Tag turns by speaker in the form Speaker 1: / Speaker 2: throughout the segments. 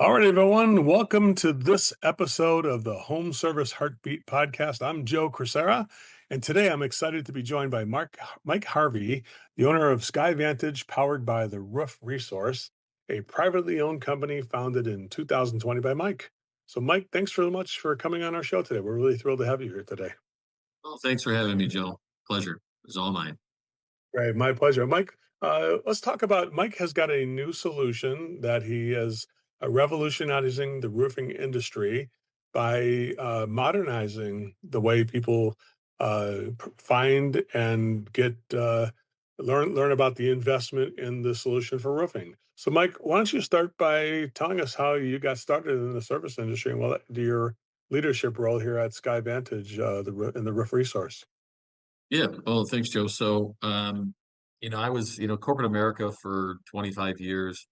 Speaker 1: All right, everyone. Welcome to this episode of the Home Service Heartbeat Podcast. I'm Joe Crisera, and today I'm excited to be joined by Mike Harvey, the owner of SkyeVantage, powered by the Roof Resource, a privately owned company founded in 2020 by Mike. So, Mike, thanks so much for coming on our show today. We're really thrilled to have you here today.
Speaker 2: Well, thanks for having me, Joe. Pleasure. It's all mine.
Speaker 1: Right, my pleasure. Mike, let's talk about Mike has got a new solution that he is revolutionizing the roofing industry by modernizing the way people find and get learn about the investment in the solution for roofing. So, Mike, why don't you start by telling us how you got started in the service industry and what your leadership role here at SkyeVantage, in the roof resource?
Speaker 2: Yeah. Well, thanks, Joe. I was, corporate America for 25 years,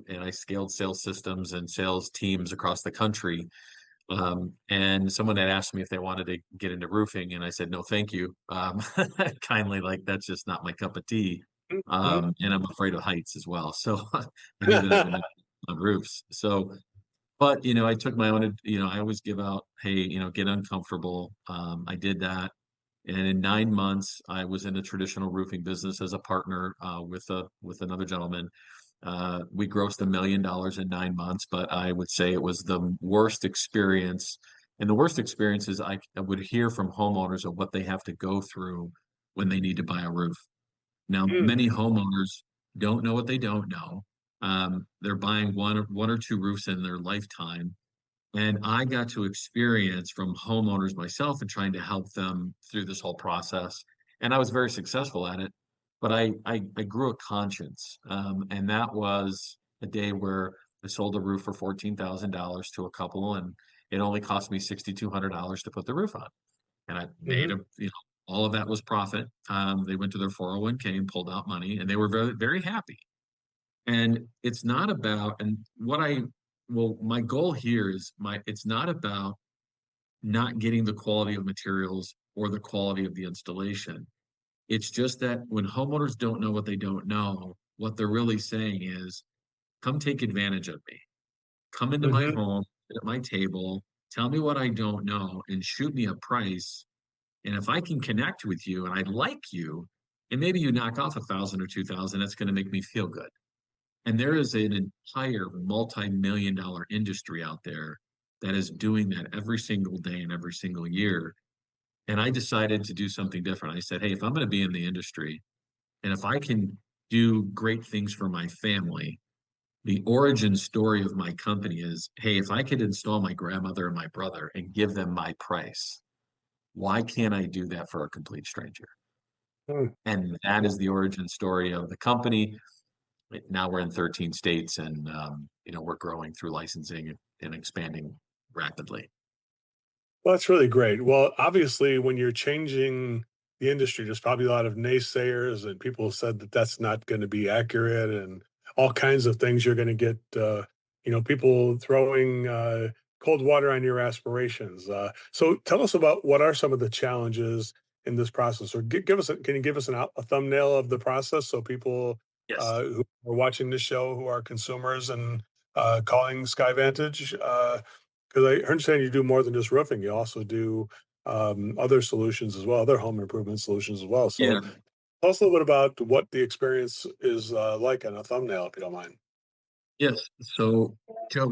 Speaker 2: and I scaled sales systems and sales teams across the country. And someone had asked me if they wanted to get into roofing, and I said, no, thank you. Kindly, like, that's just not my cup of tea.
Speaker 1: Mhm.
Speaker 2: And I'm afraid of heights as well. So I knew that I didn't on roofs. But, I took my own, I always give out, hey, get uncomfortable. I did that. And in 9 months, I was in a traditional roofing business as a partner with another gentleman. We grossed $1 million in 9 months, but I would say it was the worst experience. And the worst experience is I would hear from homeowners of what they have to go through when they need to buy a roof. Now,
Speaker 1: Mm.
Speaker 2: many homeowners don't know what they don't know. They're buying one or two roofs in their lifetime, and I got to experience from homeowners myself and trying to help them through this whole process. And I was very successful at it, but I grew a conscience. And that was a day where I sold a roof for $14,000 to a couple, and it only cost me $6,200 to put the roof on. And I made
Speaker 1: Mhm.
Speaker 2: all of that was profit. They went to their 401k and pulled out money, and they were very, very happy. And it's not about, and what I, well, my goal here is it's not about not getting the quality of materials or the quality of the installation. It's just that when homeowners don't know what they don't know, what they're really saying is, come take advantage of me. Come into my
Speaker 1: Mhm.
Speaker 2: home, sit at my table, tell me what I don't know, and shoot me a price. And if I can connect with you and I like you, and maybe you knock off 1,000 or 2,000, that's going to make me feel good. And there is an entire multi-million dollar industry out there that is doing that every single day and every single year. And I decided to do something different. I said, hey, if I'm going to be in the industry and if I can do great things for my family, the origin story of my company is, hey, if I could install my grandmother and my brother and give them my price, why can't I do that for a complete stranger?
Speaker 1: Mm.
Speaker 2: And that is the origin story of the company. Now we're in 13 states, and we're growing through licensing and expanding rapidly.
Speaker 1: Well, that's really great. Well, obviously, when you're changing the industry, there's probably a lot of naysayers and people said that that's not going to be accurate and all kinds of things. You're going to get, people throwing cold water on your aspirations. So tell us about what are some of the challenges in this process, or give us, can you give us a thumbnail of the process so people
Speaker 2: Yes.
Speaker 1: who are watching this show, who are consumers and calling SkyeVantage, because I understand you do more than just roofing. You also do other solutions as well, other home improvement solutions as well. So
Speaker 2: Yeah.
Speaker 1: tell us a little bit about what the experience is like on a thumbnail, if you don't mind.
Speaker 2: Yes. So, Joe,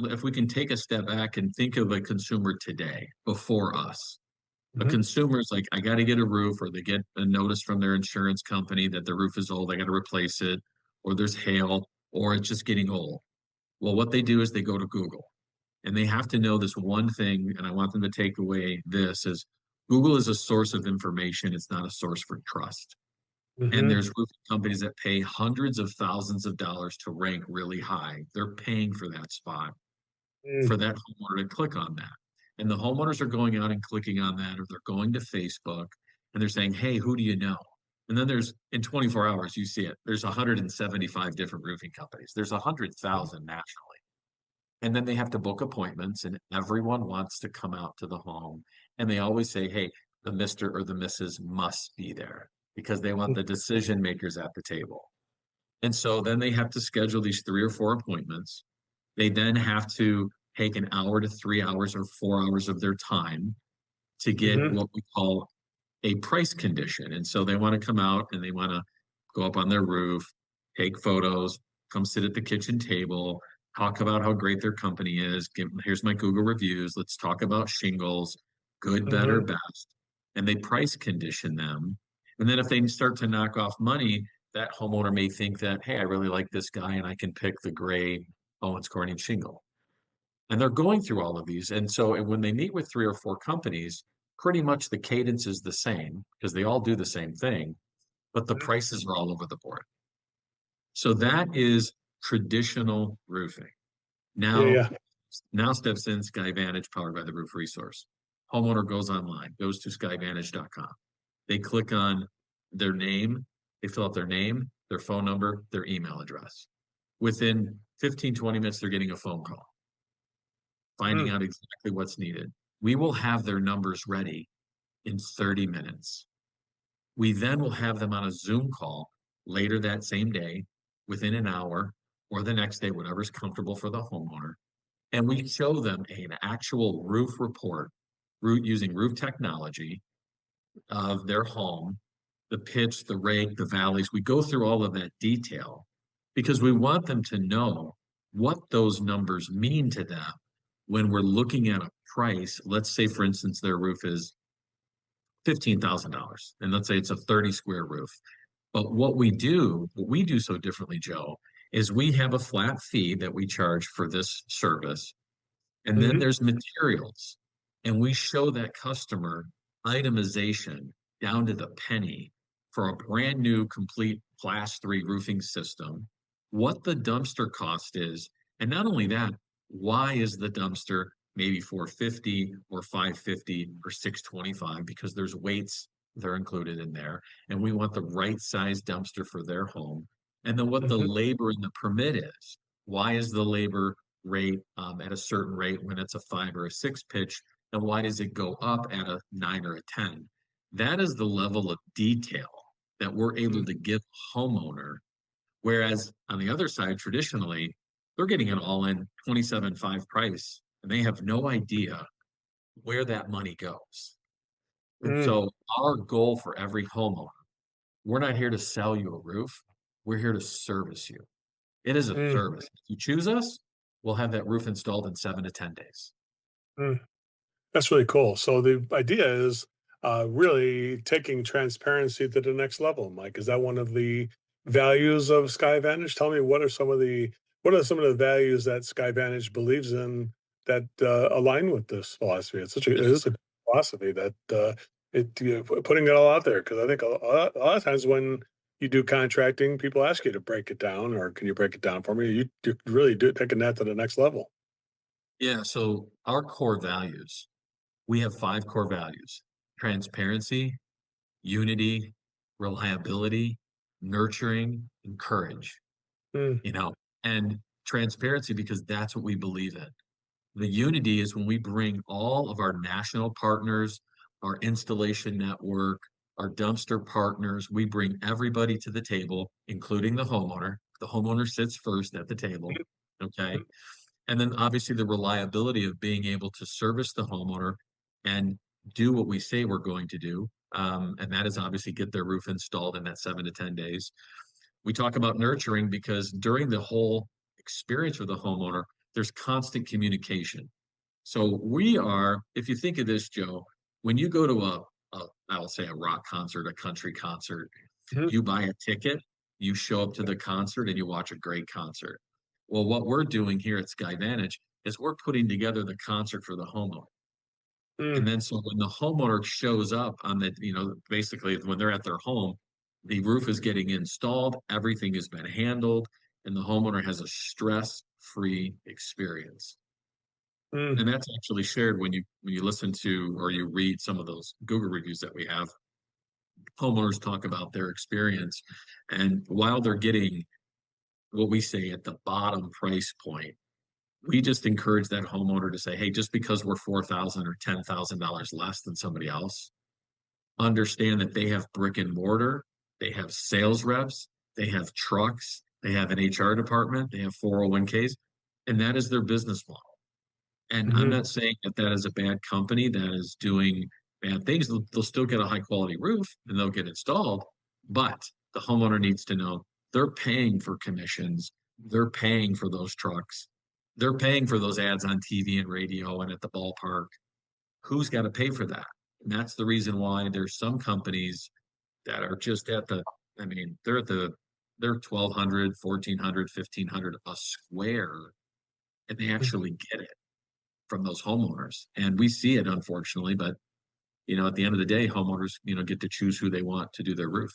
Speaker 2: if we can take a step back and think of a consumer today before us. A
Speaker 1: Hmm.
Speaker 2: consumer's like, I got to get a roof, or they get a notice from their insurance company that the roof is old, I got to replace it, or there's hail, or it's just getting old. Well, what they do is they go to Google. And they have to know this one thing, and I want them to take away this is Google is a source of information. It's not a source for trust. And
Speaker 1: Hmm.
Speaker 2: there's roofing companies that pay hundreds of thousands of dollars to rank really high. They're paying for that spot, for
Speaker 1: Mm.
Speaker 2: that homeowner to click on that. And the homeowners are going out and clicking on that, or they're going to Facebook and they're saying, hey, who do you know? And then there's in 24 hours, you see it. There's 175 different roofing companies. There's 100,000 nationally. And then they have to book appointments, and everyone wants to come out to the home. And they always say, hey, the Mr. or the Mrs. must be there because they want the decision makers at the table. And so then they have to schedule these 3 or 4 appointments. They then have to take an hour to 3 hours or 4 hours of their time to get
Speaker 1: Mhm.
Speaker 2: what we call a price condition. And so they want to come out and they want to go up on their roof, take photos, come sit at the kitchen table, talk about how great their company is. Here's my Google reviews. Let's talk about shingles, good, better,
Speaker 1: Mhm.
Speaker 2: best. And they price condition them. And then if they start to knock off money, that homeowner may think that, hey, I really like this guy and I can pick the gray Owens Corning shingle. And they're going through all of these. And so when they meet with three or four companies, pretty much the cadence is the same because they all do the same thing, but the
Speaker 1: Mhm.
Speaker 2: prices are all over the board. So that is traditional roofing.
Speaker 1: Yeah,
Speaker 2: Now,
Speaker 1: yeah.
Speaker 2: now steps in SkyeVantage powered by the Roof Resource. Homeowner goes online, goes to skyvantage.com. They click on their name, they fill out their name, their phone number, their email address. Within 15, 20 minutes, they're getting a phone call, finding
Speaker 1: Mm.
Speaker 2: out exactly what's needed. We will have their numbers ready in 30 minutes. We then will have them on a Zoom call later that same day, within an hour, or the next day, whatever's comfortable for the homeowner. And we show them an actual roof report, using roof technology of their home, the pitch, the rake, the valleys. We go through all of that detail because we want them to know what those numbers mean to them when we're looking at a price. Let's say, for instance, their roof is $15,000, and let's say it's a 30 square roof. But what we do so differently, Joe, is we have a flat fee that we charge for this service. And then
Speaker 1: Mhm.
Speaker 2: there's materials. And we show that customer itemization down to the penny for a brand new complete class 3 roofing system, what the dumpster cost is. And not only that, why is the dumpster maybe 450 or 550 or 625? Because there's weights that are included in there. And we want the right size dumpster for their home. And then what the
Speaker 1: Mhm.
Speaker 2: labor and the permit is. Why is the labor rate at a certain rate when it's a 5 or a 6 pitch, and why does it go up at a 9 or a 10? That is the level of detail that we're able
Speaker 1: Mm.
Speaker 2: to give a homeowner. Whereas on the other side, traditionally, they're getting an all-in 27.5 price, and they have no idea where that money goes. And
Speaker 1: Mm.
Speaker 2: so our goal for every homeowner, we're not here to sell you a roof. We're here to service you. It is a
Speaker 1: Mm.
Speaker 2: service. If you choose us, we'll have that roof installed in 7 to 10 days.
Speaker 1: Mm. That's really cool. So the idea is really taking transparency to the next level. Mike, is that one of the values of SkyeVantage? Tell me what are some of the values that SkyeVantage believes in that align with this philosophy? It is a philosophy that putting it all out there because I think a lot of times when you do contracting, people ask you to break it down or can you break it down for me? You really do taking that to the next level.
Speaker 2: Yeah, so our core values, we have 5 core values: transparency, unity, reliability, nurturing, and courage,
Speaker 1: Mm.
Speaker 2: you know, and transparency because that's what we believe in. The unity is when we bring all of our national partners, our installation network, our dumpster partners, we bring everybody to the table, including the homeowner. The homeowner sits first at the table, okay? And then obviously the reliability of being able to service the homeowner and do what we say we're going to do. And that is obviously get their roof installed in that 7 to 10 days. We talk about nurturing because during the whole experience with the homeowner, there's constant communication. So we are, if you think of this, Joe, when you go to I'll say a rock concert, a country concert,
Speaker 1: Mhm.
Speaker 2: you buy a ticket, you show up to the concert and you watch a great concert. Well, what we're doing here at SkyeVantage is we're putting together the concert for the homeowner. And
Speaker 1: Mm.
Speaker 2: then so when the homeowner shows up on the, basically when they're at their home, the roof is getting installed, everything has been handled, and the homeowner has a stress-free experience.
Speaker 1: Mm.
Speaker 2: And that's actually shared when you listen to or you read some of those Google reviews that we have. Homeowners talk about their experience, and while they're getting what we say at the bottom price point, we just encourage that homeowner to say, hey, just because we're 4,000 or $10,000 less than somebody else, understand that they have brick and mortar, they have sales reps, they have trucks, they have an HR department, they have 401ks, and that is their business model. And I'm
Speaker 1: Mhm.
Speaker 2: not saying that that is a bad company that is doing bad things. They'll still get a high quality roof and they'll get installed, but the homeowner needs to know they're paying for commissions, they're paying for those trucks, they're paying for those ads on TV and radio and at the ballpark. Who's got to pay for that? And that's the reason why there's some companies that are just at the, I mean, they're 1,200, 1,400, 1,500 a square, and they
Speaker 1: Mhm.
Speaker 2: actually get it from those homeowners. And we see it, unfortunately, but at the end of the day, homeowners, get to choose who they want to do their roof.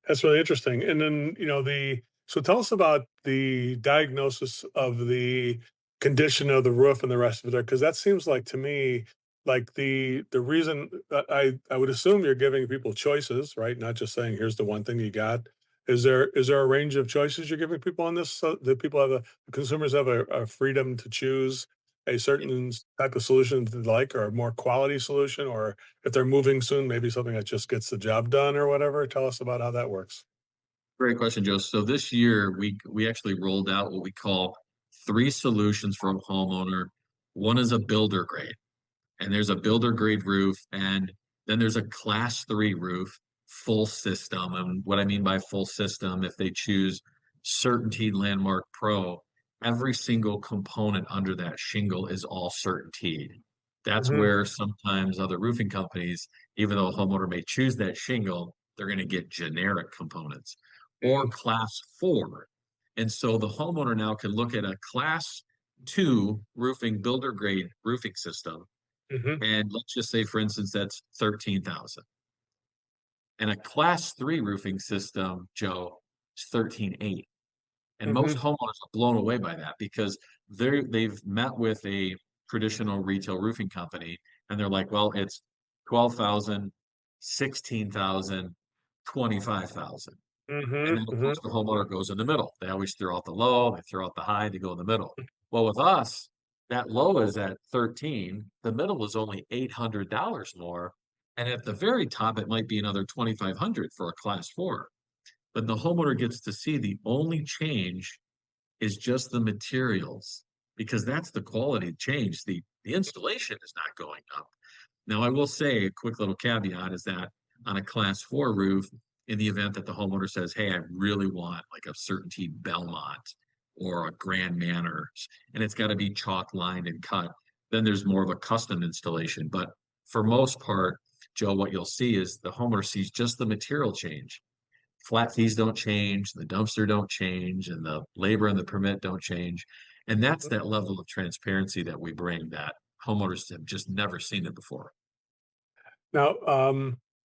Speaker 1: That's really interesting. And then, so tell us about the diagnosis of the condition of the roof and the rest of it there, because that seems like to me, like the reason I would assume you're giving people choices, right? Not just saying here's the one thing you got. Is there a range of choices you're giving people on this? So that people have the consumers have a freedom to choose a certain type of solution that they like, or a more quality solution, or if they're moving soon, maybe something that just gets the job done or whatever. Tell us about how that works.
Speaker 2: Great question, Joe. So this year we actually rolled out what we call three solutions for a homeowner. One is a builder grade, and there's a builder grade roof, and then there's a class three roof, full system. And what I mean by full system, if they choose Certainty Landmark Pro, every single component under that shingle is all Certainty. That's
Speaker 1: Mhm,
Speaker 2: where sometimes other roofing companies, even though a homeowner may choose that shingle, they're going to get generic components or
Speaker 1: mm,
Speaker 2: class four. And so the homeowner now can look at a class two roofing builder grade roofing system.
Speaker 1: mhm,
Speaker 2: And let's just say, for instance, that's 13,000. And a class three roofing system, Joe, is 13,800. And most
Speaker 1: mhm,
Speaker 2: homeowners are blown away by that because they've met with a traditional retail roofing company and they're like, well, it's 12,000, 16,000, 25,000. And
Speaker 1: mhm,
Speaker 2: then, of
Speaker 1: mhm,
Speaker 2: course, the homeowner goes in the middle. They always throw out the low, they throw out the high, they go in the middle. Well, with us, that low is at 13, the middle is only $800 more. And at the very top, it might be another 2,500 for a class four. But the homeowner gets to see the only change is just the materials because that's the quality change. The installation is not going up. Now, I will say a quick little caveat is that on a class four roof, in the event that the homeowner says, hey, I really want like a Certainty Belmont or a Grand Manners, and it's got to be chalk lined and cut, then there's more of a custom installation. But for most part, Joe, what you'll see is the homeowner sees just the material change. Flat fees don't change, the dumpster don't change, and the labor and the permit don't change. And that's
Speaker 1: mhm.
Speaker 2: that level of transparency that we bring that homeowners have just never seen it before.
Speaker 1: Now,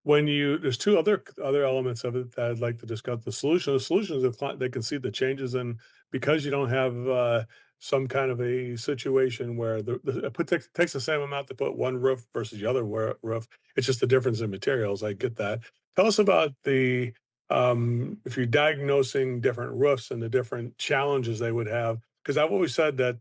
Speaker 1: when there's two other elements of it that I'd like to discuss. The solution is if they can see the changes, and because you don't have some kind of a situation where takes the same amount to put one roof versus the other roof. It's just the difference in materials. I get that. Tell us about the if you're diagnosing different roofs and the different challenges they would have. Because I've always said that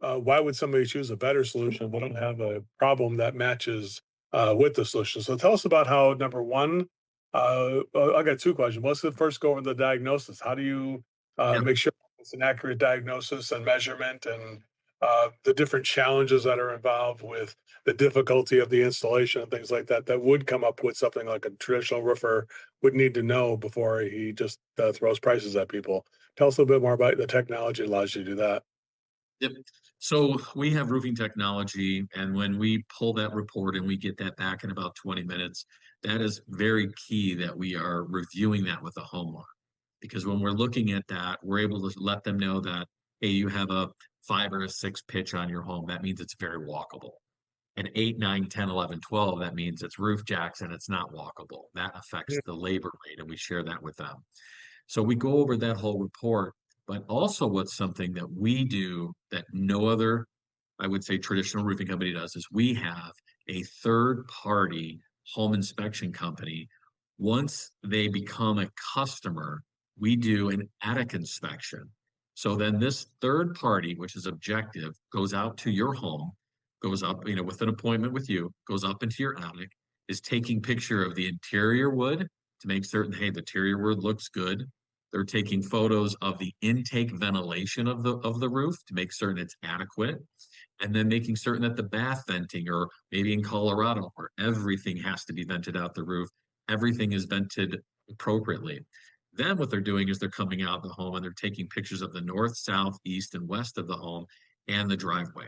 Speaker 1: why would somebody choose a better solution if they don't have a problem that matches with the solution? So tell us about how number one. I got two questions. Let's first go over the diagnosis. How do you
Speaker 2: Yeah.
Speaker 1: make sure it's an accurate diagnosis and measurement, and the different challenges that are involved with the difficulty of the installation and things like that that would come up with something like a traditional roofer would need to know before he just throws prices at people. Tell us a little bit more about the technology that allows you to do that.
Speaker 2: Yep. So we have roofing technology, and when we pull that report and we get that back in about 20 minutes, that is very key that we are reviewing that with the homeowner. Because when we're looking at that, we're able to let them know that, hey, you have a 5 or a 6 pitch on your home. That means it's very walkable. An 8, 9, 10, 11, 12, that means it's roof jacks and it's not walkable. That affects the labor rate, and we share that with them. So we go over that whole report, but also what's something that we do that no other, I would say, traditional roofing company does is we have a third party home inspection company. Once they become a customer, we do an attic inspection. So then this third party, which is objective, goes out to your home, goes up, with an appointment with you, goes up into your attic, is taking picture of the interior wood to make certain, hey, the interior wood looks good. They're taking photos of the intake ventilation of the roof to make certain it's adequate, and then making certain that the bath venting, or maybe in Colorado, where everything has to be vented out the roof, everything is vented appropriately. Then what they're doing is they're coming out of the home and they're taking pictures of the north, south, east, and west of the home and the driveway.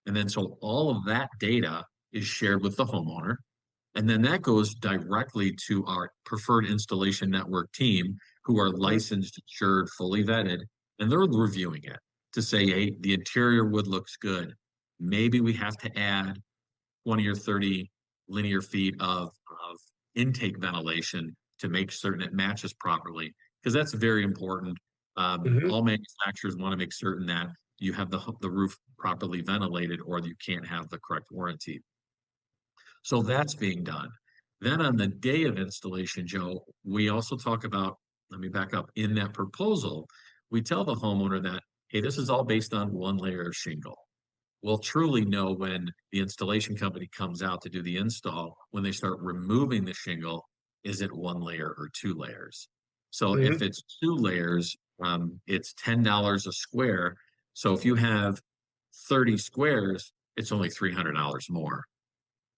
Speaker 2: And then so all of that data is shared with the homeowner. And then that goes directly to our preferred installation network team, who are
Speaker 1: Mhm.
Speaker 2: licensed, insured, fully vetted, and they're reviewing it to say, hey, the interior wood looks good. Maybe we have to add 20 or 30 linear feet of intake ventilation to make certain it matches properly, because that's very important.
Speaker 1: Mhm.
Speaker 2: All manufacturers want to make certain that you have the roof properly ventilated, or you can't have the correct warranty. So that's being done. Then on the day of installation, Joe, we also talk about, let me back up, in that proposal, we tell the homeowner that, hey, this is all based on one layer of shingle. We'll truly know when the installation company comes out to do the install, when they start removing the shingle, is it one layer or two layers? So
Speaker 1: Mhm.
Speaker 2: if it's two layers, it's $10 a square. So if you have 30 squares, it's only $300 more.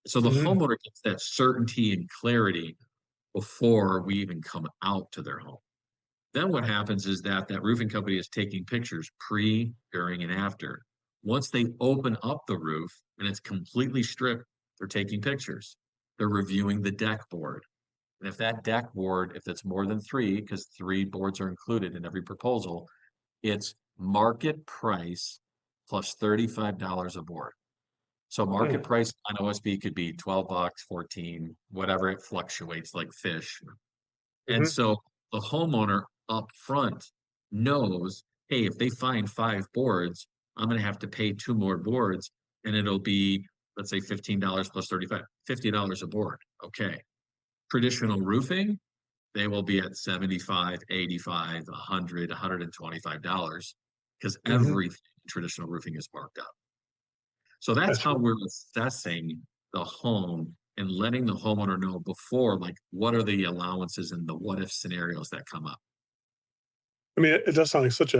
Speaker 2: So the
Speaker 1: Mhm.
Speaker 2: homeowner gets that certainty and clarity before we even come out to their home. Then what happens is that that roofing company is taking pictures pre, during, and after. Once they open up the roof and it's completely stripped, they're taking pictures. They're reviewing the deck board. And if that deck board, if it's more than three, because three boards are included in every proposal, it's market price plus $35 a board. So market
Speaker 1: Mhm.
Speaker 2: price on OSB could be 12 bucks, 14, whatever, it fluctuates like fish. And
Speaker 1: Mhm.
Speaker 2: so the homeowner up front knows, hey, if they find five boards, I'm going to have to pay two more boards, and it'll be, let's say, $15 plus 35, $50 a board. Okay. Traditional roofing, they will be at 75, 85, 100, $125, because
Speaker 1: Mhm.
Speaker 2: everything in traditional roofing is marked up. So that's
Speaker 1: That's
Speaker 2: how we're assessing the home and letting the homeowner know before, like, what are the allowances and the what if scenarios that come up.
Speaker 1: I mean, it does sound like such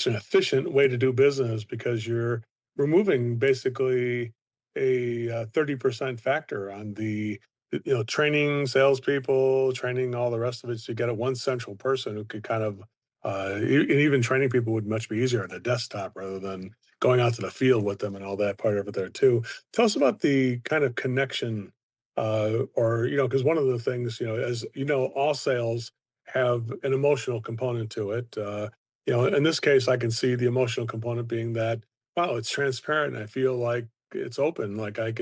Speaker 1: an efficient way to do business because you're removing basically a 30% factor on the training salespeople, training all the rest of it. So you get a one central person who could kind of and even training people would much be easier on a desktop rather than going out to the field with them and all that part of it there too. Tell us about the kind of connection, or because one of the things, as you know, all sales have an emotional component to it. In this case, I can see the emotional component being that, wow, it's transparent. I feel like it's open. Like I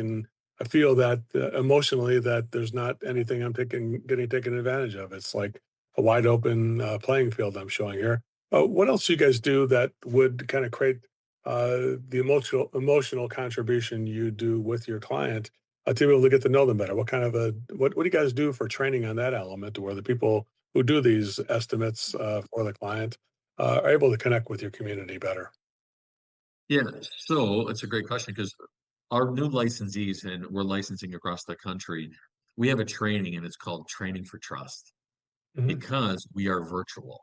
Speaker 1: feel that emotionally that there's not anything getting taken advantage of. It's like a wide open playing field I'm showing here. What else do you guys do that would kind of create the emotional contribution you do with your client to be able to get to know them better? What kind of what do you guys do for training on that element where the people who do these estimates for the client are able to connect with your community better?
Speaker 2: Yeah, so it's a great question, because our new licensees, and we're licensing across the country, we have a training and it's called Training for Trust,
Speaker 1: Hmm.
Speaker 2: because we are virtual.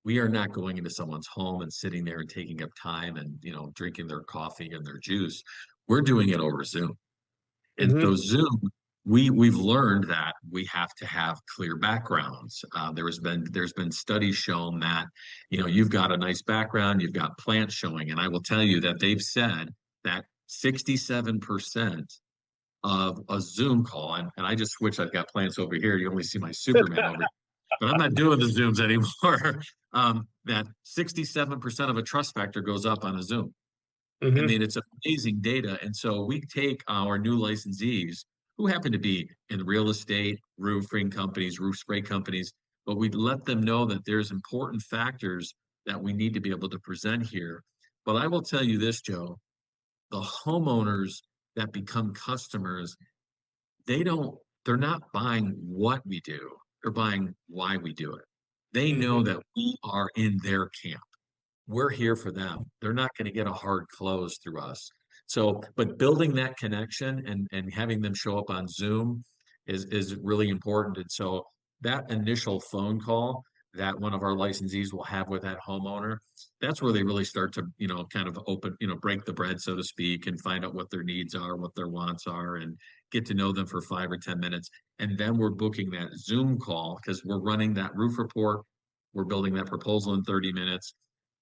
Speaker 2: We are not going into someone's home and sitting there and taking up time and, drinking their coffee and their juice. We're doing it over Zoom. And
Speaker 1: Hmm.
Speaker 2: so Zoom, we've learned that we have to have clear backgrounds. There's been studies shown that, you've got a nice background, you've got plants showing, and I will tell you that they've said that 67% of a Zoom call, and I just switched. I've got plants over here. You only see my Superman over, but I'm not doing the Zooms anymore. That 67% of a trust factor goes up on a Zoom. I
Speaker 1: Hmm.
Speaker 2: mean, it's amazing data. And so we take our new licensees, who happen to be in real estate, roofing companies, roof spray companies, but we let them know that there's important factors that we need to be able to present here. But I will tell you this, Joe, the homeowners that become customers, they're not buying what we do, they're buying why we do it. They know
Speaker 1: Hmm.
Speaker 2: that we are in their camp. We're here for them. They're not going to get a hard close through us. So, but building that connection and having them show up on Zoom is really important. And so that initial phone call, that one of our licensees will have with that homeowner, that's where they really start to, kind of open, break the bread, so to speak, and find out what their needs are, what their wants are, and get to know them for 5 or 10 minutes. And then we're booking that Zoom call because we're running that roof report. We're building that proposal in 30 minutes.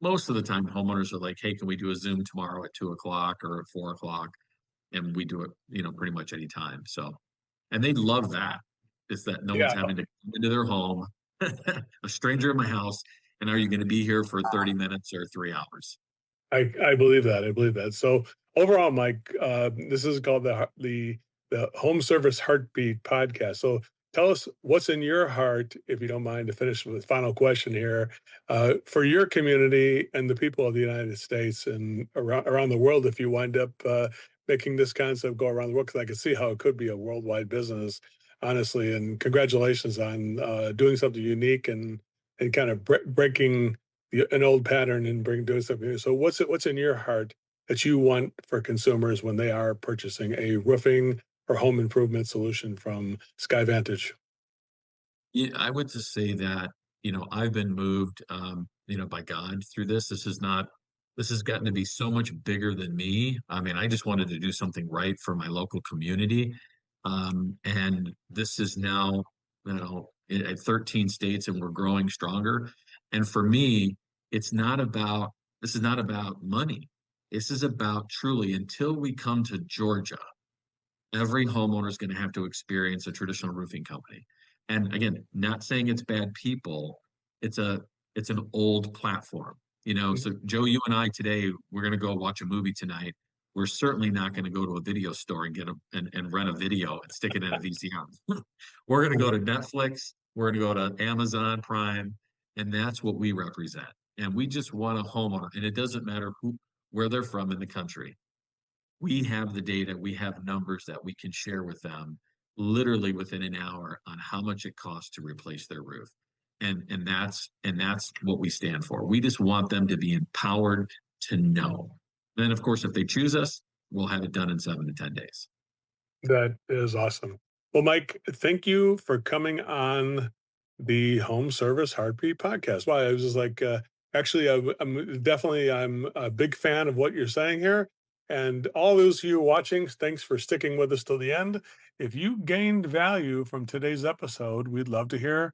Speaker 2: Most of the time, homeowners are like, hey, can we do a Zoom tomorrow at 2 o'clock or at 4 o'clock? And we do it, pretty much any time. So, and they love that. It's that no one's
Speaker 1: Yeah,
Speaker 2: having to come into their home, a stranger in my house, and are you going to be here for 30 minutes or 3 hours?
Speaker 1: I believe that. I believe that. So overall, Mike, this is called the Home Service Heartbeat podcast. So tell us what's in your heart, if you don't mind, to finish with the final question here, for your community and the people of the United States and around the world. If you wind up making this concept go around the world, because I can see how it could be a worldwide business, honestly. And congratulations on doing something unique and kind of breaking an old pattern and doing something new. So what's in your heart that you want for consumers when they are purchasing a roofing or home improvement solution from SkyeVantage?
Speaker 2: Yeah, I would just say that, I've been moved, by God through this. This has gotten to be so much bigger than me. I mean, I just wanted to do something right for my local community. And this is now, at 13 states, and we're growing stronger. And for me, it's not about, this is not about money. This is about truly, until we come to Georgia, every homeowner is going to have to experience a traditional roofing company. And again, not saying it's bad people. It's a it's an old platform. So Joe, you and I today, we're going to go watch a movie tonight. We're certainly not going to go to a video store and and rent a video and stick it in a VCR. We're going to go to Netflix. We're going to go to Amazon Prime, and that's what we represent. And we just want a homeowner, and it doesn't matter where they're from in the country. We have the data, we have numbers that we can share with them literally within an hour on how much it costs to replace their roof. And that's what we stand for. We just want them to be empowered to know. Then of course, if they choose us, we'll have it done in 7 to 10 days.
Speaker 1: That is awesome. Well, Mike, thank you for coming on the Home Service Heartbeat podcast. Wow, I was just like, actually, I'm a big fan of what you're saying here. And all those of you watching, thanks for sticking with us till the end. If you gained value from today's episode, we'd love to hear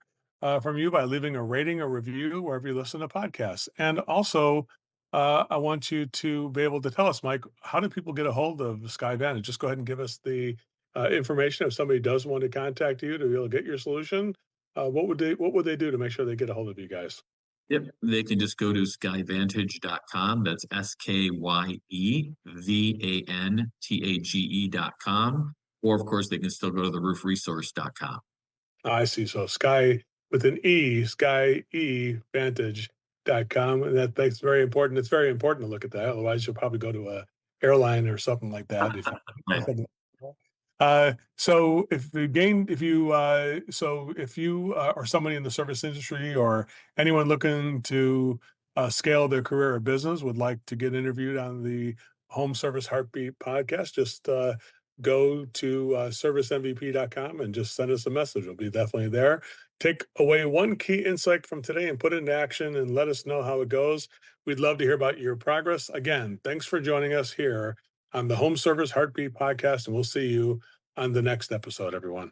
Speaker 1: from you by leaving a rating or review wherever you listen to podcasts. And also, I want you to be able to tell us, Mike, how do people get a hold of SkyeVantage? Just go ahead and give us the information if somebody does want to contact you to be able to get your solution. What would they do to make sure they get a hold of you guys?
Speaker 2: Yep. They can just go to skyevantage.com. That's SkyeVantage.com. Or of course, they can still go to the roofresource.com.
Speaker 1: I see. So Sky with an E, SkyeVantage.com. And that's very important. It's very important to look at that. Otherwise, you'll probably go to a airline or something like that.
Speaker 2: Right.
Speaker 1: So if you are somebody in the service industry or anyone looking to scale their career or business would like to get interviewed on the Home Service Heartbeat podcast, just go to servicemvp.com and just send us a message. We'll be definitely there. Take away one key insight from today and put it into action and let us know how it goes. We'd love to hear about your progress. Again, thanks for joining us here on the Home Service Heartbeat podcast, and we'll see you on the next episode, everyone.